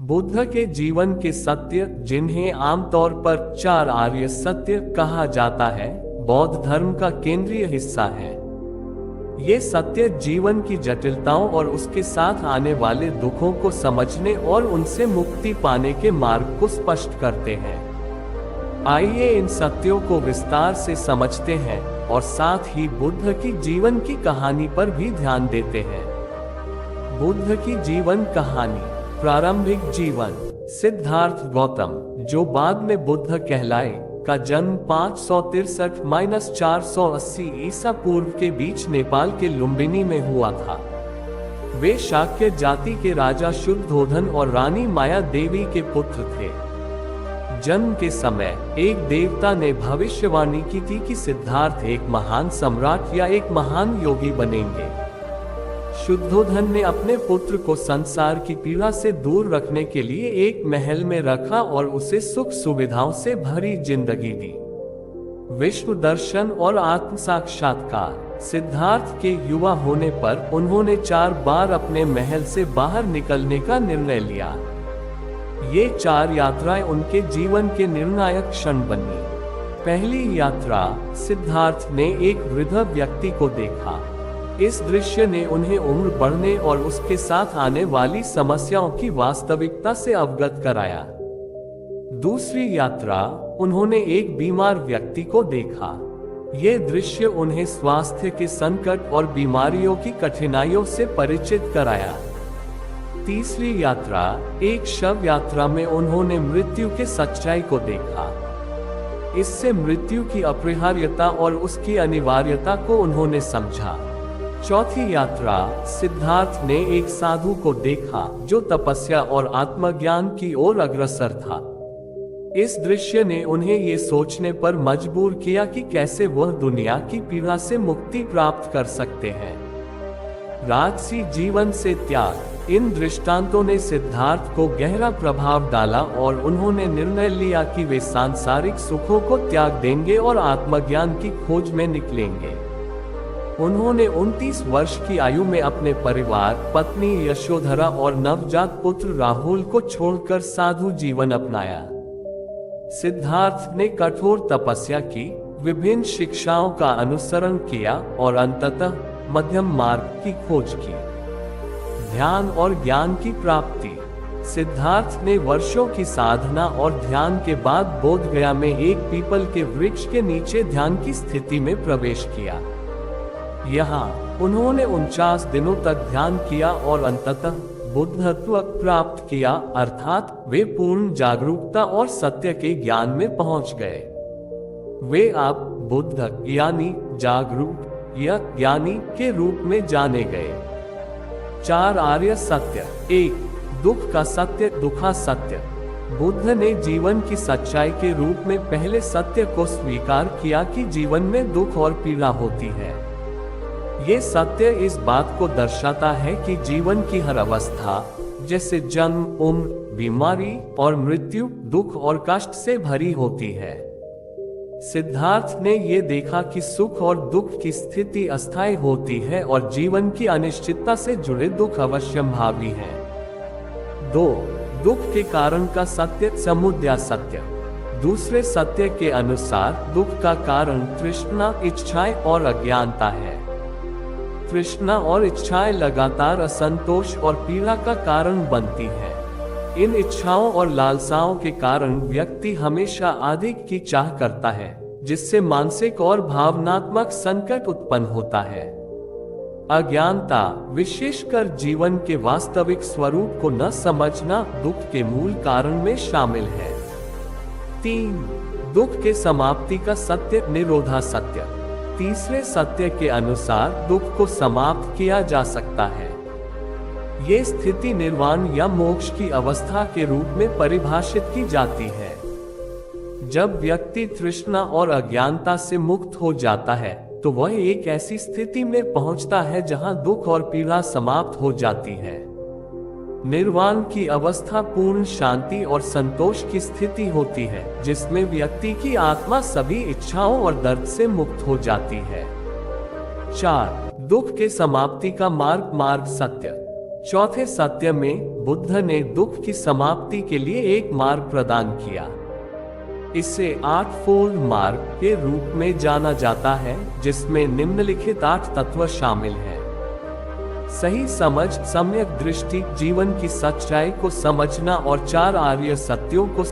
बुद्ध के जीवन के सत्य, जिन्हें आमतौर पर 4 आर्य सत्य कहा जाता है, बौद्ध धर्म का केंद्रीय हिस्सा है। ये सत्य जीवन की जटिलताओं और उसके साथ आने वाले दुखों को समझने और उनसे मुक्ति पाने के मार्ग को स्पष्ट करते हैं। आइए इन सत्यों को विस्तार से समझते हैं और साथ ही बुद्ध की जीवन की कहानी पर भी ध्यान देते हैं। बुद्ध की जीवन कहानी। प्रारंभिक जीवन। सिद्धार्थ गौतम, जो बाद में बुद्ध कहलाए, का जन्म 563-480 ईसा पूर्व के बीच नेपाल के लुम्बिनी में हुआ था। वे शाक्य जाति के राजा शुद्धोधन और रानी माया देवी के पुत्र थे। जन्म के समय एक देवता ने भविष्यवाणी की थी कि सिद्धार्थ एक महान सम्राट या एक महान योगी बनेंगे। शुद्धोधन ने अपने पुत्र को संसार की पीड़ा से दूर रखने के लिए एक महल में रखा और उसे सुख सुविधाओं से भरी जिंदगी दी। विश्व दर्शन और आत्म साक्षात्कार। सिद्धार्थ के युवा होने पर उन्होंने 4 बार अपने महल से बाहर निकलने का निर्णय लिया। ये 4 यात्राएं उनके जीवन के निर्णायक क्षण बनी। पहली यात्रा, सिद्धार्थ ने एक वृद्ध व्यक्ति को देखा। इस दृश्य ने उन्हें उम्र बढ़ने और उसके साथ आने वाली समस्याओं की वास्तविकता से अवगत कराया। दूसरी यात्रा, उन्होंने एक बीमार व्यक्ति को देखा। यह दृश्य उन्हें स्वास्थ्य के संकट और बीमारियों की कठिनाइयों से परिचित कराया। तीसरी यात्रा, एक शव यात्रा में उन्होंने मृत्यु के सच्चाई को देखा। इससे मृत्यु की अपरिहार्यता और उसकी अनिवार्यता को उन्होंने समझा। चौथी यात्रा, सिद्धार्थ ने एक साधु को देखा जो तपस्या और आत्मज्ञान की ओर अग्रसर था। इस दृश्य ने उन्हें ये सोचने पर मजबूर किया कि कैसे वह दुनिया की पीड़ा से मुक्ति प्राप्त कर सकते हैं। राजसी जीवन से त्याग। इन दृष्टांतों ने सिद्धार्थ को गहरा प्रभाव डाला और उन्होंने निर्णय लिया कि वे सांसारिक सुखों को त्याग देंगे और आत्मज्ञान की खोज में निकलेंगे। उन्होंने 29 वर्ष की आयु में अपने परिवार, पत्नी यशोधरा और नवजात पुत्र राहुल को छोड़कर साधु जीवन अपनाया। सिद्धार्थ ने कठोर तपस्या की, विभिन्न शिक्षाओं का अनुसरण किया और अंततः मध्यम मार्ग की खोज की। ध्यान और ज्ञान की प्राप्ति। सिद्धार्थ ने वर्षों की साधना और ध्यान के बाद बोधगया में एक पीपल के वृक्ष के नीचे ध्यान की स्थिति में प्रवेश किया। यहाँ उन्होंने 49 दिनों तक ध्यान किया और अंततः बुद्धत्व प्राप्त किया, अर्थात वे पूर्ण जागरूकता और सत्य के ज्ञान में पहुंच गए। वे अब बुद्ध यानी जागरूक या ज्ञानी के रूप में जाने गए। 4 आर्य सत्य। 1. दुख का सत्य, दुखा सत्य। बुद्ध ने जीवन की सच्चाई के रूप में पहले सत्य को स्वीकार किया कि जीवन में दुख और पीड़ा होती है। ये सत्य इस बात को दर्शाता है कि जीवन की हर अवस्था, जैसे जन्म, उम्र, बीमारी और मृत्यु, दुख और कष्ट से भरी होती है। सिद्धार्थ ने ये देखा कि सुख और दुख की स्थिति अस्थायी होती है और जीवन की अनिश्चितता से जुड़े दुख अवश्यंभावी हैं। 2. दुख के कारण का सत्य, समुदय सत्य। दूसरे सत्य के अनुसार दुख का कारण तृष्णा, इच्छाएं और अज्ञानता है। तृष्णा और इच्छाएं लगातार असंतोष और पीड़ा का कारण बनती हैं। इन इच्छाओं और लालसाओं के कारण व्यक्ति हमेशा अधिक की चाह करता है, जिससे मानसिक और भावनात्मक संकट उत्पन्न होता है। अज्ञानता, विशेषकर जीवन के वास्तविक स्वरूप को न समझना, दुख के मूल कारण में शामिल है। 3. दुख के समाप्ति का सत्य, निरोधा सत्य। तीसरे सत्य के अनुसार दुख को समाप्त किया जा सकता है। ये स्थिति निर्वाण या मोक्ष की अवस्था के रूप में परिभाषित की जाती है। जब व्यक्ति तृष्णा और अज्ञानता से मुक्त हो जाता है, तो वह एक ऐसी स्थिति में पहुंचता है जहां दुख और पीड़ा समाप्त हो जाती है। निर्वाण की अवस्था पूर्ण शांति और संतोष की स्थिति होती है, जिसमें व्यक्ति की आत्मा सभी इच्छाओं और दर्द से मुक्त हो जाती है। 4. दुख के समाप्ति का मार्ग, मार्ग सत्य। चौथे सत्य में बुद्ध ने दुख की समाप्ति के लिए एक मार्ग प्रदान किया। इसे 8-फोल्ड मार्ग के रूप में जाना जाता है, जिसमें निम्नलिखित 8 तत्व शामिल हैं। सही समझ, सम्यक दृष्टि, जीवन की सच्चाई को समझना और 4 आर्य सत्यों को